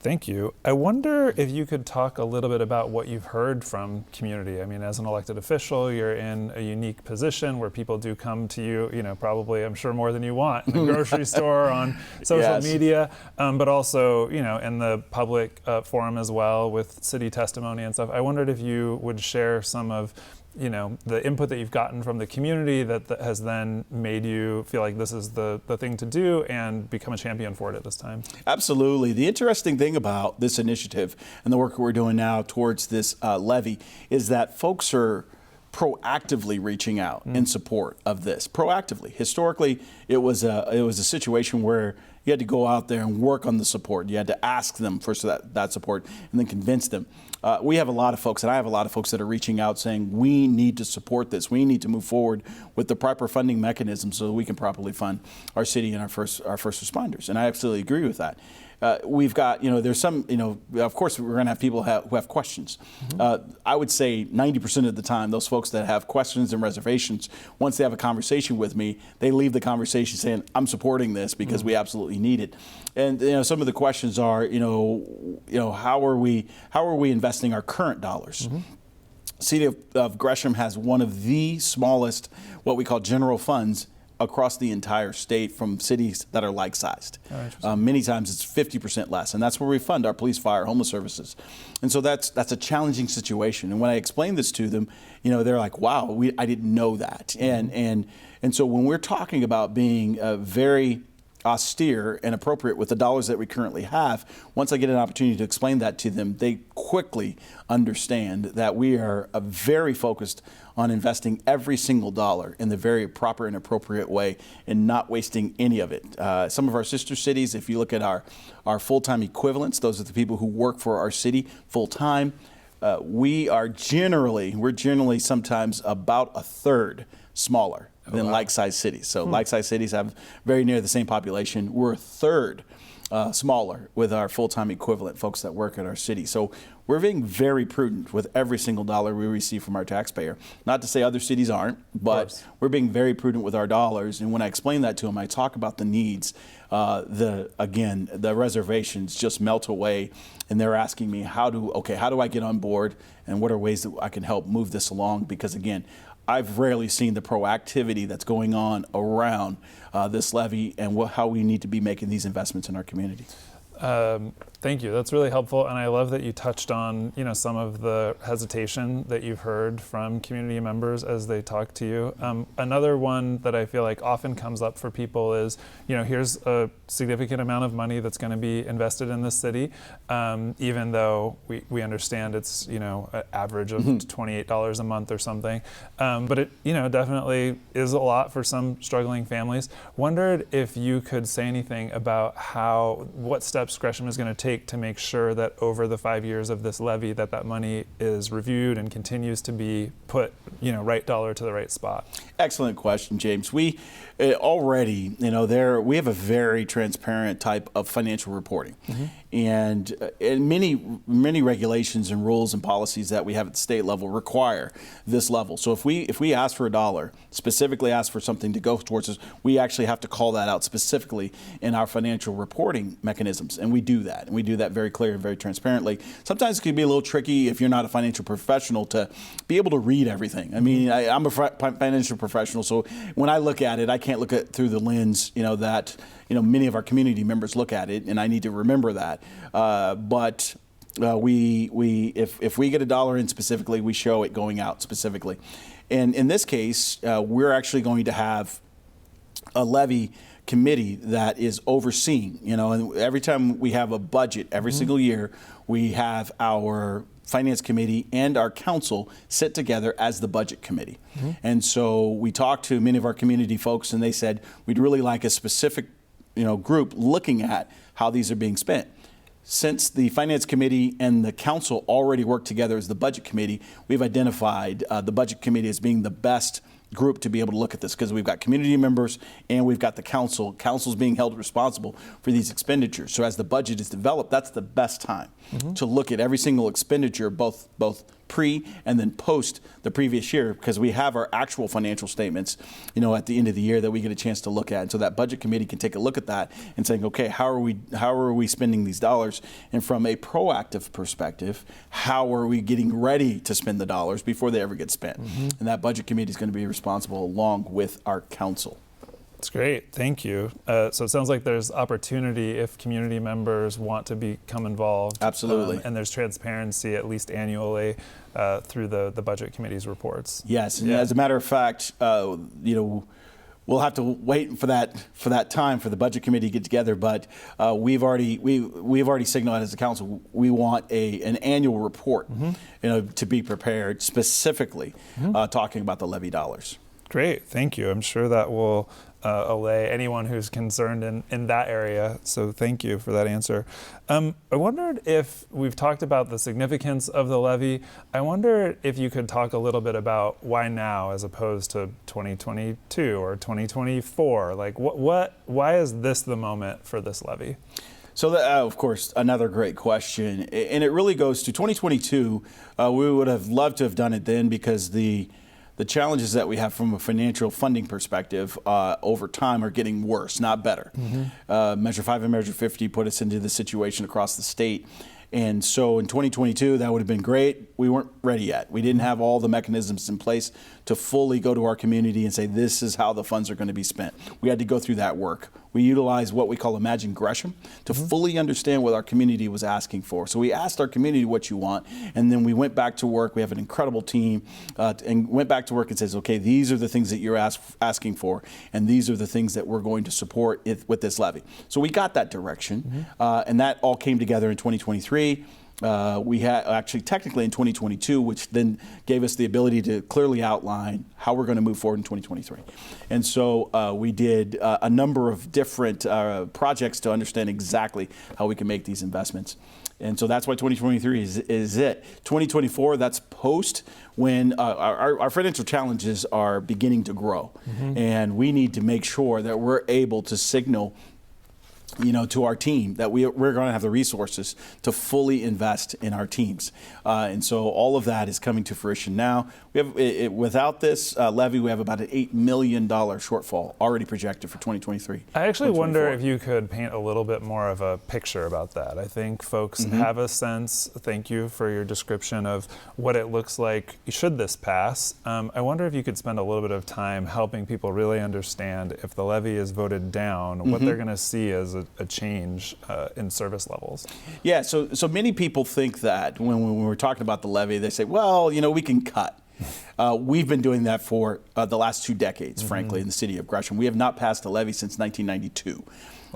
Thank you. I wonder if you could talk a little bit about what you've heard from community. I mean, as an elected official, you're in a unique position where people do come to you, probably, I'm sure, more than you want, in the grocery store, on social media, but also, in the public forum as well with city testimony and stuff. I wondered if you would share some of the input that you've gotten from the community that has then made you feel like this is the thing to do and become a champion for it at this time. Absolutely. The interesting thing about this initiative and the work we're doing now towards this levy is that folks are proactively reaching out in support of this. Proactively. Historically, it was a situation where you had to go out there and work on the support. You had to ask them for that support and then convince them. We have a lot of folks, and I have a lot of folks that are reaching out saying, we need to support this. We need to move forward with the proper funding mechanism so that we can properly fund our city and our first responders. And I absolutely agree with that. We've got, there's some, of course, we're going to have people who have questions. I would say 90% of the time, those folks that have questions and reservations, once they have a conversation with me, they leave the conversation saying, I'm supporting this because we absolutely need it. And some of the questions are, how are we investing our current dollars? City of Gresham has one of the smallest, what we call general funds, across the entire state from cities that are like-sized. Many times it's 50% less, and that's where we fund our police, fire, homeless services. And so that's a challenging situation. And when I explain this to them, they're like, wow, I didn't know that. And so when we're talking about being very austere and appropriate with the dollars that we currently have, once I get an opportunity to explain that to them, they quickly understand that we are very focused on investing every single dollar in the very proper and appropriate way and not wasting any of it. Some of our sister cities, if you look at our full-time equivalents, those are the people who work for our city full-time, we're generally sometimes about a third smaller than like-sized cities. So like-sized cities have very near the same population. We're a third smaller with our full-time equivalent folks that work at our city. So we're being very prudent with every single dollar we receive from our taxpayer. Not to say other cities aren't, but we're being very prudent with our dollars. And when I explain that to them, I talk about the needs. The reservations just melt away, and they're asking me, how do I get on board, and what are ways that I can help move this along? Because again, I've rarely seen the proactivity that's going on around this levy and how we need to be making these investments in our community. Thank you. That's really helpful, and I love that you touched on, some of the hesitation that you've heard from community members as they talk to you. Another one that I feel like often comes up for people is, here's a significant amount of money that's going to be invested in this city, even though we understand it's, an average of $28 a month or something. But it, definitely is a lot for some struggling families. Wondered if you could say anything about what steps Gresham is going to take to make sure that over the 5 years of this levy that money is reviewed and continues to be put, right dollar to the right spot. Excellent question, James. We already, we have a very transparent type of financial reporting, and many regulations and rules and policies that we have at the state level require this level. So if we ask for $1, specifically ask for something to go towards us, we actually have to call that out specifically in our financial reporting mechanisms, and we do that. And we do that very clear and very transparently. Sometimes it can be a little tricky if you're not a financial professional to be able to read everything. I mean, I'm a financial professional, so when I look at it, I can't look at it through the lens, that many of our community members look at it, and I need to remember that. But if we get $1 in specifically, we show it going out specifically. And in this case, we're actually going to have a levy committee that is overseeing, and every time we have a budget, every single year, we have our finance committee and our council sit together as the budget committee. And so we talked to many of our community folks, and they said, we'd really like a specific, group looking at how these are being spent. Since the finance committee and the council already work together as the budget committee, we've identified the budget committee as being the best group to be able to look at this, because we've got community members and we've got the council. Council's being held responsible for these expenditures. So as the budget is developed, that's the best time to look at every single expenditure, both pre and then post the previous year, because we have our actual financial statements, at the end of the year that we get a chance to look at. And so that budget committee can take a look at that and saying, okay, how are we spending these dollars? And from a proactive perspective, how are we getting ready to spend the dollars before they ever get spent? And that budget committee is going to be responsible along with our council. That's great. Thank you. So it sounds like there's opportunity if community members want to become involved. Absolutely. And there's transparency at least annually through the budget committee's reports. Yes. And as a matter of fact, we'll have to wait for that time for the budget committee to get together. But we've already signaled as a council we want an annual report, to be prepared specifically talking about the levy dollars. Great, thank you. I'm sure that will allay anyone who's concerned in that area. So thank you for that answer. I wondered if we've talked about the significance of the levy. I wonder if you could talk a little bit about why now as opposed to 2022 or 2024. Like why is this the moment for this levy? So, of course, another great question. And it really goes to 2022. We would have loved to have done it then, because the challenges that we have from a financial funding perspective over time are getting worse, not better. Measure 5 and Measure 50 put us into the situation across the state. And so in 2022, that would have been great. We weren't ready yet. We didn't have all the mechanisms in place to fully go to our community and say, this is how the funds are going to be spent. We had to go through that work. We utilized what we call Imagine Gresham to fully understand what our community was asking for. So we asked our community what you want, and then we went back to work. We have an incredible team, and went back to work and says, okay, these are the things that you're asking for, and these are the things that we're going to support with this levy. So we got that direction, and that all came together in 2023. We had actually technically in 2022, which then gave us the ability to clearly outline how we're going to move forward in 2023. And so we did a number of different projects to understand exactly how we can make these investments. And so that's why 2023 is it. 2024, that's post when our financial challenges are beginning to grow. And we need to make sure that we're able to signal to our team that we're going to have the resources to fully invest in our teams. And so all of that is coming to fruition now. We have, without this levy, we have about an $8 million shortfall already projected for 2023. I actually wonder if you could paint a little bit more of a picture about that. I think folks have a sense, thank you for your description of what it looks like should this pass. I wonder if you could spend a little bit of time helping people really understand if the levy is voted down, what they're going to see as a change in service levels. Yeah, so many people think that when we're talking about the levy, they say, well, we can cut. We've been doing that for the last 2 decades, frankly, in the city of Gresham. We have not passed a levy since 1992.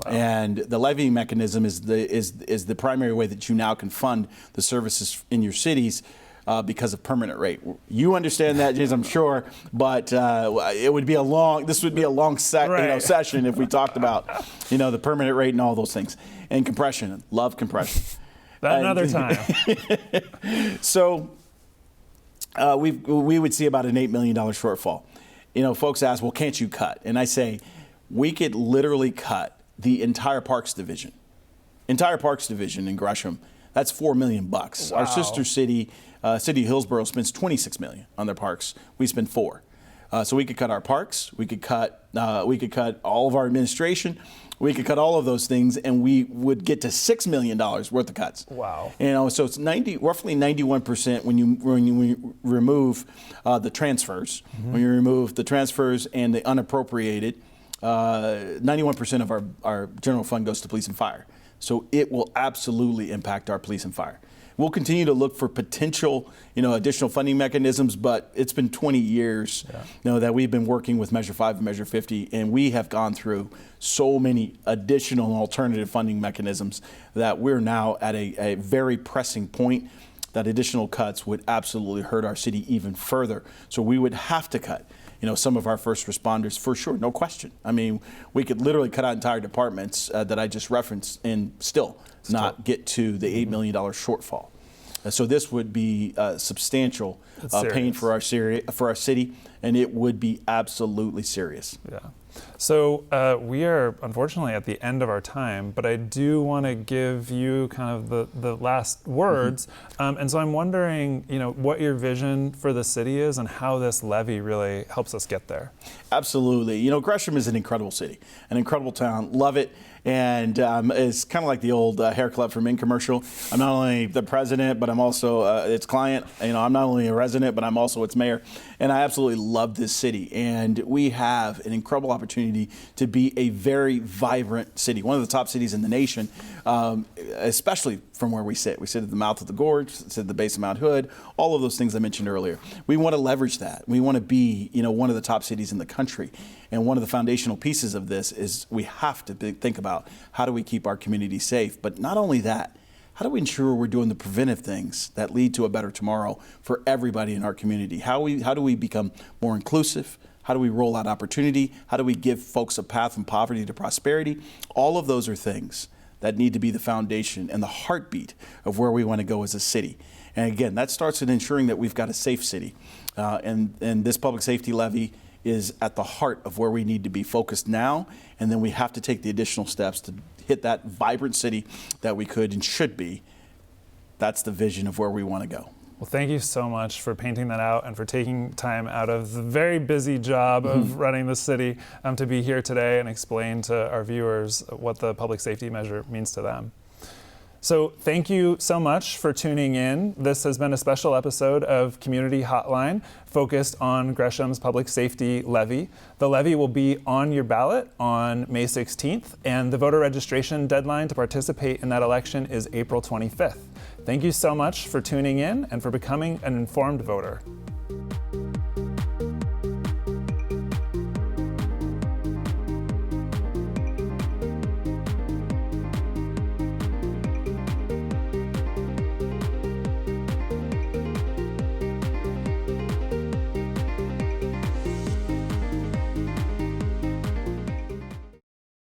Wow. And the levy mechanism is the primary way that you now can fund the services in your cities because of permanent rate. You understand that, James, I'm sure, but this would be a long session if we talked about the permanent rate and all those things. And compression, love compression. Another time. So we would see about an $8 million shortfall. Folks ask, well, can't you cut? And I say, we could literally cut the entire Parks Division in Gresham. That's $4 million. Wow. Our sister city, City of Hillsborough, spends $26 million on their parks. We spend $4 million. So we could cut our parks. We could cut all of our administration. We could cut all of those things, and we would get to $6 million worth of cuts. Wow. So it's roughly 91% when you remove the transfers. When you remove the transfers and the unappropriated, 91% of our general fund goes to police and fire. So it will absolutely impact our police and fire. We'll continue to look for potential, additional funding mechanisms, but it's been 20 years, that we've been working with Measure 5 and Measure 50, and we have gone through so many additional and alternative funding mechanisms that we're now at a very pressing point that additional cuts would absolutely hurt our city even further. So we would have to cut some of our first responders for sure, no question. I mean, we could literally cut out entire departments that I just referenced and still not get to the $8 million shortfall. So this would be substantial pain for our city, and it would be absolutely serious. Yeah. So we are unfortunately at the end of our time, but I do want to give you kind of the last words. And so I'm wondering, what your vision for the city is and how this levy really helps us get there. Absolutely. Gresham is an incredible city, an incredible town. Love it. And it's kind of like the old hair club for men commercial. I'm not only the president, but I'm also its client. I'm not only a resident, but I'm also its mayor. And I absolutely love this city. And we have an incredible opportunity to be a very vibrant city, one of the top cities in the nation, especially from where we sit. We sit at the mouth of the gorge, sit at the base of Mount Hood, all of those things I mentioned earlier. We want to leverage that. We want to be, one of the top cities in the country. And one of the foundational pieces of this is we have to think about how do we keep our community safe. But not only that, how do we ensure we're doing the preventive things that lead to a better tomorrow for everybody in our community? How do we become more inclusive? How do we roll out opportunity? How do we give folks a path from poverty to prosperity? All of those are things that need to be the foundation and the heartbeat of where we want to go as a city. And again, that starts with ensuring that we've got a safe city. And this public safety levy is at the heart of where we need to be focused now, and then we have to take the additional steps to hit that vibrant city that we could and should be. That's the vision of where we want to go. Well, thank you so much for painting that out and for taking time out of the very busy job of running the city to be here today and explain to our viewers what the public safety measure means to them. So thank you so much for tuning in. This has been a special episode of Community Hotline focused on Gresham's public safety levy. The levy will be on your ballot on May 16th, and the voter registration deadline to participate in that election is April 25th. Thank you so much for tuning in and for becoming an informed voter.